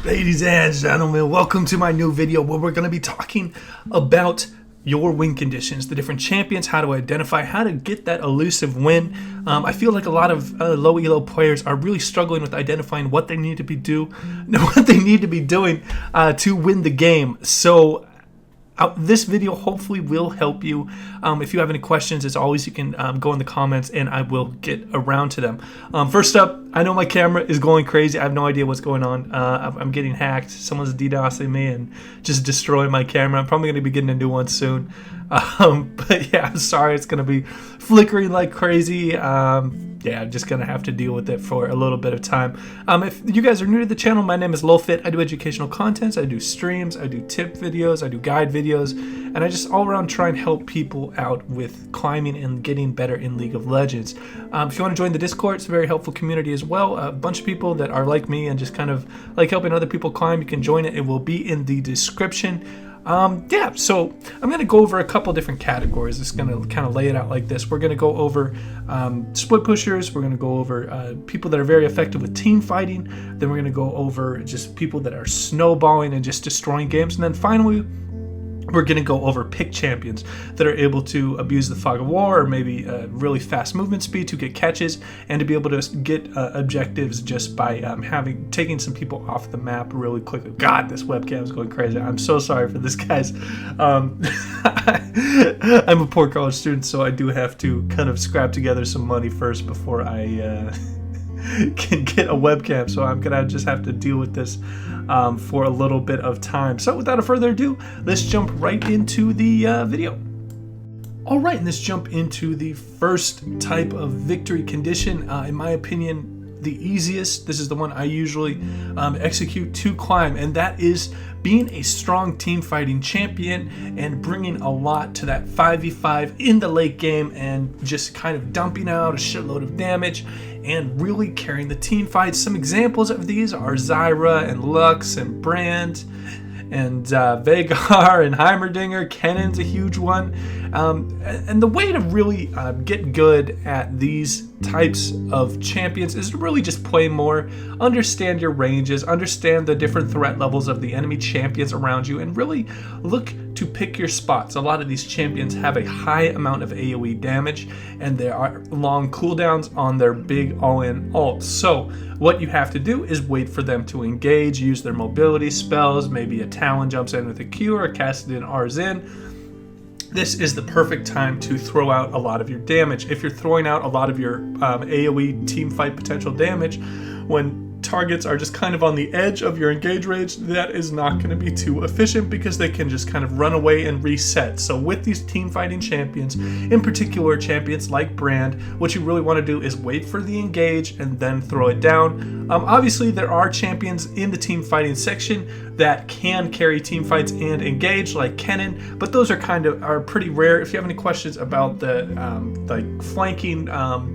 Ladies and gentlemen, welcome to my new video where we're going to be talking about your win conditions, the different champions, how to identify, how to get that elusive win. I feel like a lot of low elo players are really struggling with identifying what they need to be doing to win the game. So this video hopefully will help you. If you have any questions, as always, you can go in the comments and I will get around to them. First up, I know my camera is going crazy. I have no idea what's going on. I'm getting hacked. Someone's DDoSing me and just destroying my camera. I'm probably going to be getting a new one soon. But yeah, I'm sorry. It's going to be flickering like crazy. Yeah, I'm just going to have to deal with it for a little bit of time. If you guys are new to the channel, my name is LolFit. I do educational contents, I do streams, I do tip videos, I do guide videos, and I just all around try and help people out with climbing and getting better in League of Legends. If you want to join the Discord, it's a very helpful community as well. A bunch of people that are like me and just kind of like helping other people climb, you can join it. It will be in the description. Yeah, so I'm going to go over a couple different categories. It's going to kind of lay it out like this. We're going to go over split pushers. We're going to go over people that are very effective with team fighting. Then we're going to go over just people that are snowballing and just destroying games. And then finally, we're going to go over pick champions that are able to abuse the fog of war or maybe really fast movement speed to get catches and to be able to get objectives just by taking some people off the map really quickly. God, this webcam is going crazy. I'm so sorry for this, guys. I'm a poor college student, so I do have to kind of scrap together some money first before I can get a webcam, so I'm gonna just have to deal with this for a little bit of time. So without further ado, let's jump right into the video. All right, and let's jump into the first type of victory condition. In my opinion, the easiest. This is the one I usually execute to climb, and that is being a strong team fighting champion and bringing a lot to that 5v5 in the late game and just kind of dumping out a shitload of damage and really carrying the team fight. Some examples of these are Zyra and Lux and Brand and Veigar and Heimerdinger. Kennen's a huge one. And the way to really get good at these types of champions is to really just play more, understand your ranges, understand the different threat levels of the enemy champions around you, and really look to pick your spots. A lot of these champions have a high amount of AoE damage, and there are long cooldowns on their big all-in ults. So what you have to do is wait for them to engage, use their mobility spells, maybe a Talon jumps in with a Q or a Kassadin R's in. This is the perfect time to throw out a lot of your damage. If you're throwing out a lot of your AoE team fight potential damage when targets are just kind of on the edge of your engage range, that is not going to be too efficient because they can just kind of run away and reset. So with these team fighting champions, in particular champions like Brand, what you really want to do is wait for the engage and then throw it down. Obviously there are champions in the team fighting section that can carry team fights and engage, like Kennen, but those are pretty rare. If you have any questions about the like flanking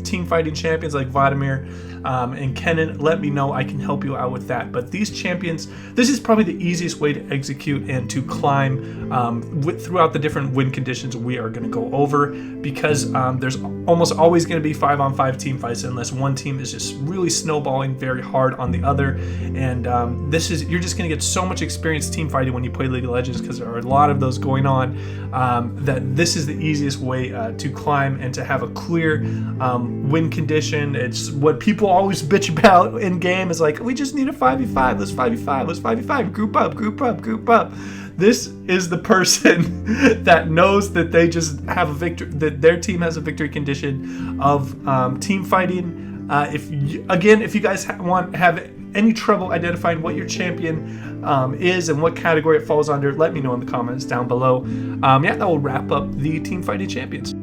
team fighting champions like Vladimir and Kennen, let me know. I can help you out with that. But these champions, this is probably the easiest way to execute and to climb throughout the different win conditions we are going to go over, because there's almost always going to be 5-on-5 team fights unless one team is just really snowballing very hard on the other. And you're just going to get so much experience team fighting when you play League of Legends, because there are a lot of those going on, that this is the easiest way to climb and to have a clear win condition. It's what people always bitch about in game is like, we just need a 5v5, let's 5v5, group up. This is the person that knows that they just have a victory, that their team has a victory condition of team fighting. If you guys have any trouble identifying what your champion is and what category it falls under, let me know in the comments down below. Yeah, that will wrap up the team fighting champions.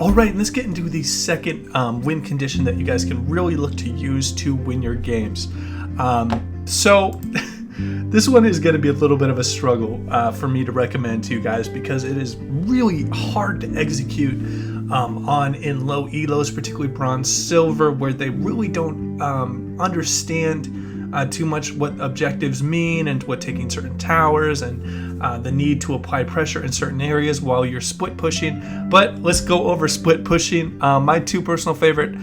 All right, and let's get into the second win condition that you guys can really look to use to win your games. So this one is going to be a little bit of a struggle for me to recommend to you guys, because it is really hard to execute in low elos, particularly bronze, silver, where they really don't understand too much what objectives mean and what taking certain towers and the need to apply pressure in certain areas while you're split pushing. But let's go over split pushing. My two personal favorite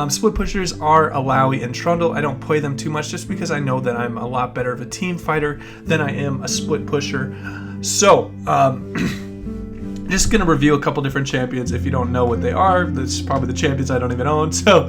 Split pushers are Alawi and Trundle. I don't play them too much just because I know that I'm a lot better of a team fighter than I am a split pusher. So, just going to review a couple different champions. If you don't know what they are, this is probably the champions I don't even own. So,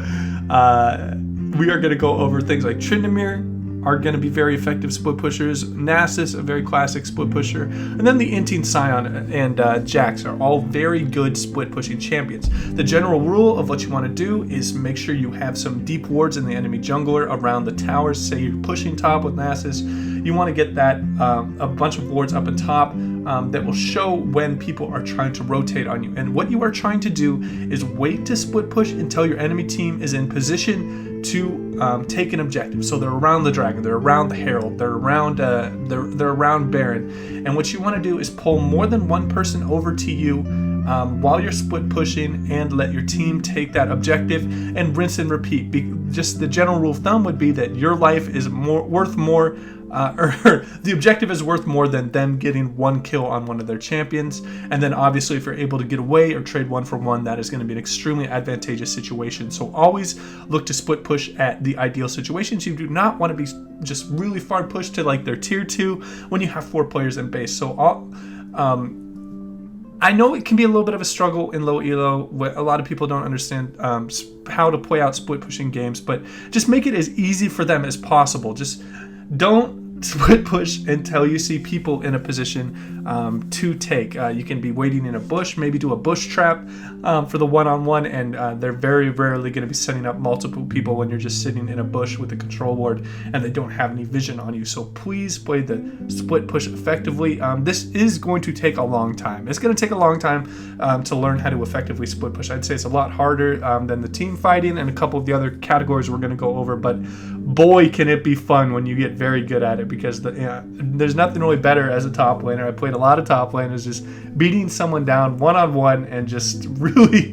we are going to go over things like Tryndamere, are going to be very effective split pushers. Nasus, a very classic split pusher. And then the Intine Scion and Jax are all very good split pushing champions. The general rule of what you want to do is make sure you have some deep wards in the enemy jungler around the towers. Say you're pushing top with Nasus, you want to get that a bunch of wards up and top that will show when people are trying to rotate on you. And what you are trying to do is wait to split push until your enemy team is in position to take an objective. So they're around the dragon, they're around the herald, they're around Baron, and what you want to do is pull more than one person over to you while you're split pushing and let your team take that objective and rinse and repeat. Just the general rule of thumb would be that your life is worth more. Or the objective is worth more than them getting one kill on one of their champions. And then obviously if you're able to get away or trade one for one, that is going to be an extremely advantageous situation. So always look to split push at the ideal situations. You do not want to be just really far pushed to like their tier 2 when you have 4 players in base. So I know it can be a little bit of a struggle in low elo. A lot of people don't understand how to play out split pushing games, but just make it as easy for them as possible. Just don't split push until you see people in a position to take. You can be waiting in a bush, maybe do a bush trap for the one-on-one, and they're very rarely going to be setting up multiple people when you're just sitting in a bush with a control ward and they don't have any vision on you. So please play the split push effectively. This is going to take a long time. It's going to take a long time to learn how to effectively split push. I'd say it's a lot harder than the team fighting and a couple of the other categories we're going to go over, but boy, can it be fun when you get very good at it, because there's nothing really better as a top laner. I played a lot of top laners, just beating someone down one-on-one and just really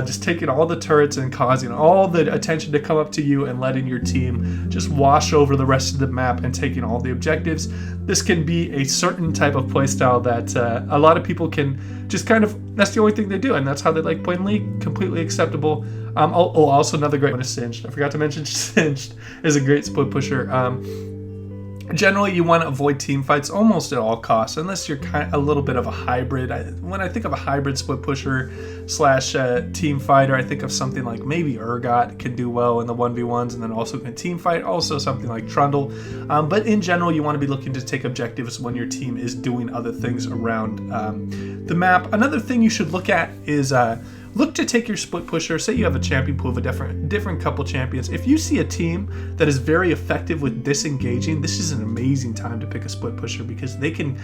just taking all the turrets and causing all the attention to come up to you and letting your team just wash over the rest of the map and taking all the objectives. This can be a certain type of playstyle that a lot of people can just kind of, that's the only thing they do, and that's how they like playing League. Completely acceptable. Also another great one is Singed. I forgot to mention Singed is a great split pusher. Generally, you want to avoid team fights almost at all costs, unless you're a little bit of a hybrid. When I think of a hybrid split pusher / team fighter, I think of something like maybe Urgot can do well in the 1v1s and then also can team fight. Also something like Trundle. But in general, you want to be looking to take objectives when your team is doing other things around the map. Another thing you should look at is look to take your split pusher. Say you have a champion pool of a different couple champions. If you see a team that is very effective with disengaging, this is an amazing time to pick a split pusher, because they can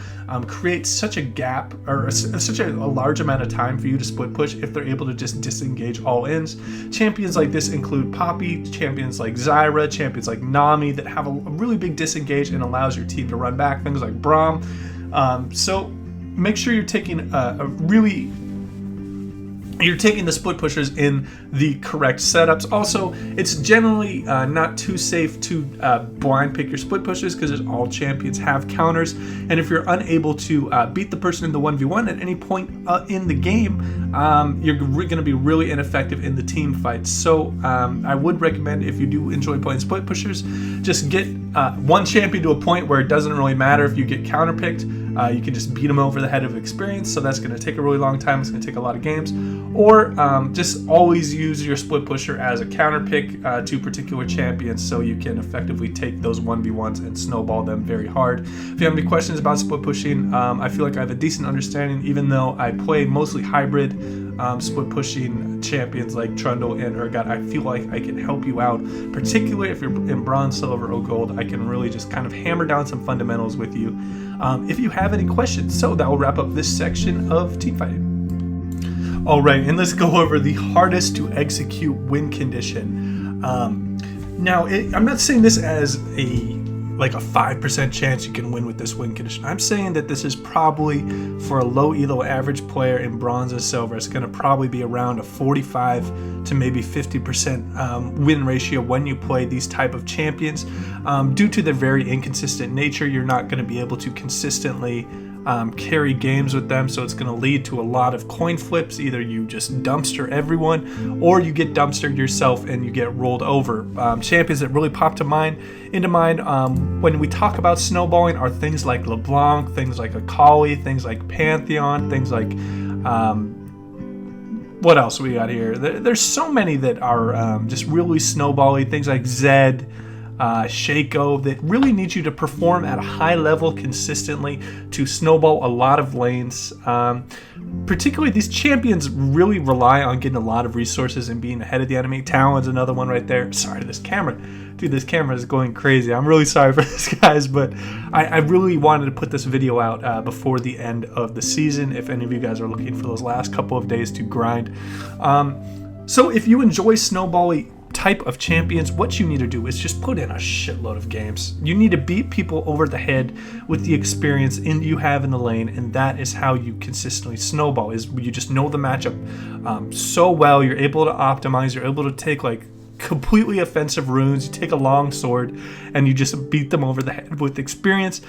create such a gap or such a large amount of time for you to split push if they're able to just disengage all ends. Champions like this include Poppy, champions like Zyra, champions like Nami that have a really big disengage and allows your team to run back, things like Braum. So make sure you're taking you're taking the split pushers in the correct setups. Also, it's generally not too safe to blind pick your split pushers, because all champions have counters, and if you're unable to beat the person in the 1v1 at any point in the game, you're going to be really ineffective in the team fights. So I would recommend, if you do enjoy playing split pushers, just get one champion to a point where it doesn't really matter if you get counterpicked. You can just beat them over the head of experience, so that's going to take a really long time. It's going to take a lot of games. Or just always use your split pusher as a counter pick to particular champions, so you can effectively take those 1v1s and snowball them very hard. If you have any questions about split pushing, I feel like I have a decent understanding, even though I play mostly hybrid split pushing champions like Trundle and Urgot. I feel like I can help you out, particularly if you're in bronze, silver, or gold. I can really just kind of hammer down some fundamentals with you if you have any questions. So that will wrap up this section of teamfighting. All right, and let's go over the hardest to execute win condition. Now, I'm not saying this as a 5% chance you can win with this win condition. I'm saying that this is probably, for a low elo average player in bronze and silver, it's going to probably be around a 45 to maybe 50% win ratio when you play these type of champions. Due to their very inconsistent nature, you're not going to be able to consistently carry games with them, so it's going to lead to a lot of coin flips. Either you just dumpster everyone, or you get dumpstered yourself and you get rolled over. Champions that really pop into mind when we talk about snowballing are things like LeBlanc, things like Akali, things like Pantheon, things like what else we got here? There's so many that are just really snowbally. Things like Zed, Shaco, that really need you to perform at a high level consistently to snowball a lot of lanes. Particularly, these champions really rely on getting a lot of resources and being ahead of the enemy. Talon's another one right there. Sorry, this camera. Dude, this camera is going crazy. I'm really sorry for this, guys, but I really wanted to put this video out before the end of the season, if any of you guys are looking for those last couple of days to grind. So if you enjoy snowbally type of champions, what you need to do is just put in a shitload of games. You need to beat people over the head with the experience you have in the lane, and that is how you consistently snowball. Is you just know the matchup so well. You're able to optimize. You're able to take like completely offensive runes. You take a long sword and you just beat them over the head with experience.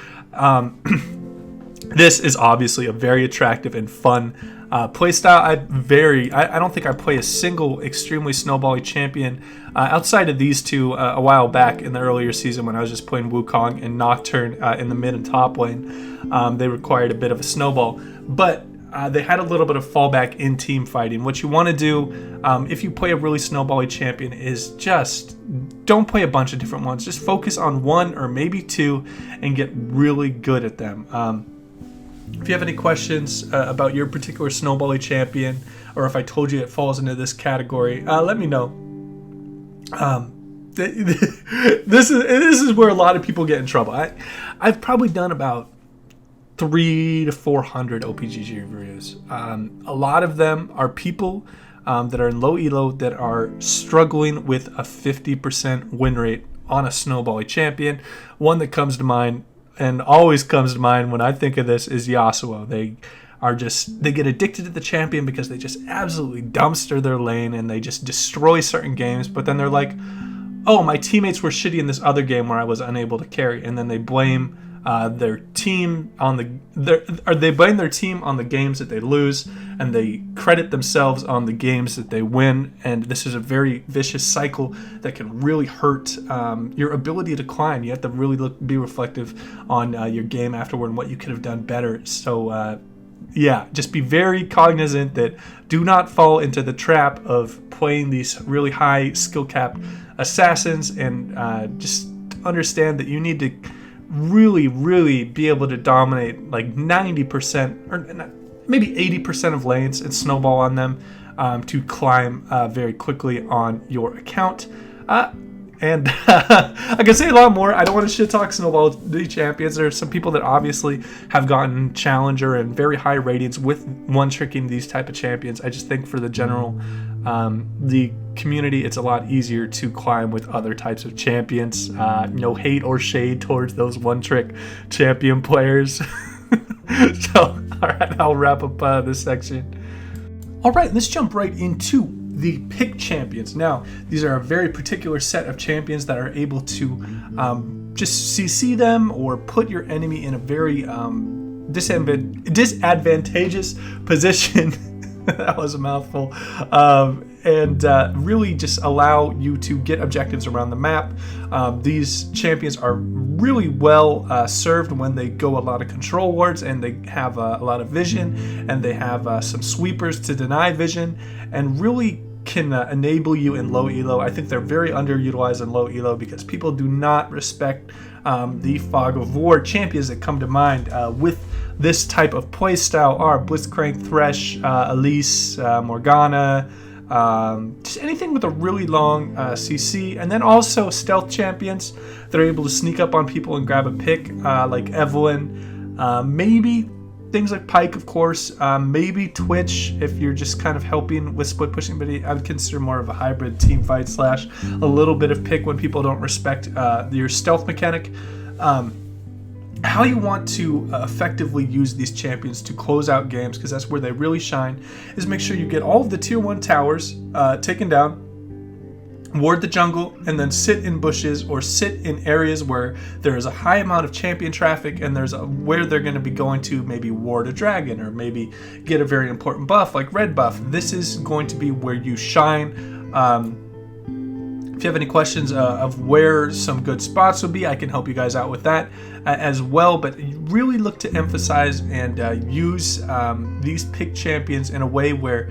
This is obviously a very attractive and fun playstyle. I don't think I play a single extremely snowbally champion outside of these two a while back in the earlier season when I was just playing Wukong and Nocturne in the mid and top lane. They required a bit of a snowball, but they had a little bit of fallback in team fighting. What you want to do if you play a really snowbally champion is just don't play a bunch of different ones. Just focus on one or maybe two and get really good at them. If you have any questions about your particular snowbally champion, or if I told you it falls into this category, let me know. This is where a lot of people get in trouble. I've probably done about 300 to 400 OPGG reviews. A lot of them are people that are in low elo that are struggling with a 50% win rate on a snowbally champion. One that comes to mind and always comes to mind when I think of this is Yasuo. They get addicted to the champion because they just absolutely dumpster their lane and they just destroy certain games, but then they're like, oh, my teammates were shitty in this other game where I was unable to carry, and then they blame their team on they blame their team on the games that they lose, and they credit themselves on the games that they win. And this is a very vicious cycle that can really hurt your ability to climb. You have to really be reflective on your game afterward and what you could have done better. So yeah, just be very cognizant that do not fall into the trap of playing these really high skill cap assassins, and just understand that you need to really be able to dominate like 90% or maybe 80% of lanes and snowball on them to climb very quickly on your account. And I can say a lot more. I don't want to shit talk snowball the champions. There are some people that obviously have gotten challenger and very high ratings with one-tricking these type of champions. I just think for the general the community, it's a lot easier to climb with other types of champions. No hate or shade towards those one-trick champion players. So, all right, I'll wrap up this section. All right, let's jump right into the pick champions. Now, these are a very particular set of champions that are able to just CC them or put your enemy in a very disadvantageous position. That was a mouthful. And really just allow you to get objectives around the map. These champions are really well served when they go a lot of control wards, and they have a lot of vision, and they have some sweepers to deny vision, and really can enable you in low elo. I think they're very underutilized in low elo because people do not respect the Fog of War. Champions that come to mind with this type of playstyle are Blitzcrank, Thresh, Elise, Morgana, just anything with a really long CC, and then also stealth champions that are able to sneak up on people and grab a pick, like Evelynn, maybe things like Pyke, of course, maybe Twitch if you're just kind of helping with split pushing, but I would consider more of a hybrid team fight / a little bit of pick when people don't respect your stealth mechanic. How you want to effectively use these champions to close out games, because that's where they really shine, is make sure you get all of the tier 1 towers taken down. ward the jungle, and then sit in bushes or sit in areas where there is a high amount of champion traffic, and where they're going to be going to maybe ward a dragon or maybe get a very important buff like red buff. This is going to be where you shine. If you have any questions of where some good spots would be, I can help you guys out with that as well. But really look to emphasize and use these pick champions in a way where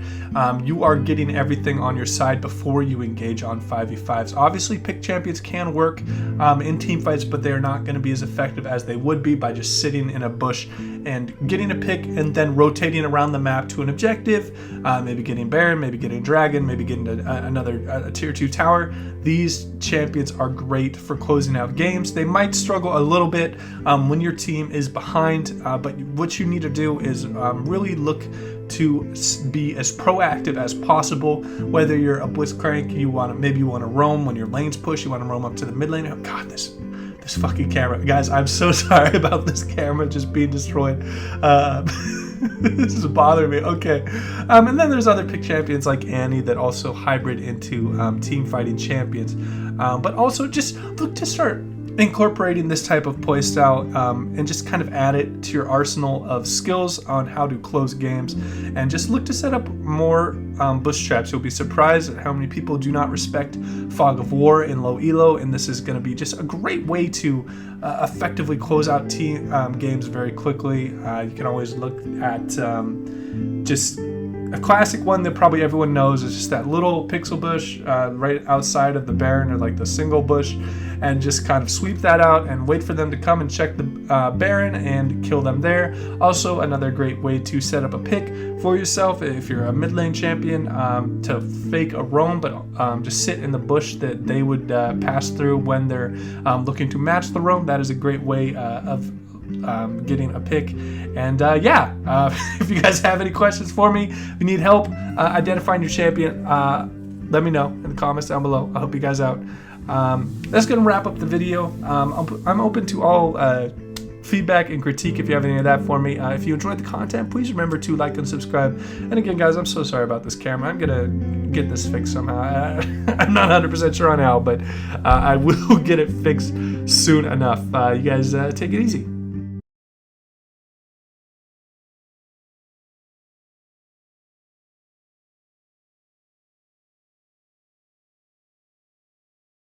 you are getting everything on your side before you engage on 5v5s. Obviously, pick champions can work in team fights, but they're not going to be as effective as they would be by just sitting in a bush and getting a pick and then rotating around the map to an objective, maybe getting Baron, maybe getting Dragon, maybe getting another tier 2 tower. These champions are great for closing out games. They might struggle a little bit when your team is behind, but what you need to do is really look to be as proactive as possible. Whether you're a Blitzcrank, maybe you want to roam when your lanes push, you want to roam up to the mid lane. Oh God, this fucking camera, guys! I'm so sorry about this camera just being destroyed. This is bothering me. Okay, and then there's other pick champions like Annie that also hybrid into team fighting champions, but also just look to start incorporating this type of playstyle and just kind of add it to your arsenal of skills on how to close games, and just look to set up more bush traps. You'll be surprised at how many people do not respect Fog of War in low elo, and this is going to be just a great way to effectively close out team games very quickly. You can always look at just a classic one that probably everyone knows is just that little pixel bush right outside of the Baron, or like the single bush, and just kind of sweep that out and wait for them to come and check the Baron and kill them there. Also, another great way to set up a pick for yourself if you're a mid lane champion, to fake a roam, but just sit in the bush that they would pass through when they're looking to match the roam. That is a great way of getting a pick. And if you guys have any questions for me, if you need help identifying your champion, let me know in the comments down below. I'll help you guys out. That's gonna wrap up the video. I'm open to all feedback and critique if you have any of that for me. If you enjoyed the content, please remember to like and subscribe. And again, guys, I'm so sorry about this camera. I'm gonna get this fixed somehow. I'm not 100% sure on how, but I will get it fixed soon enough. You guys take it easy.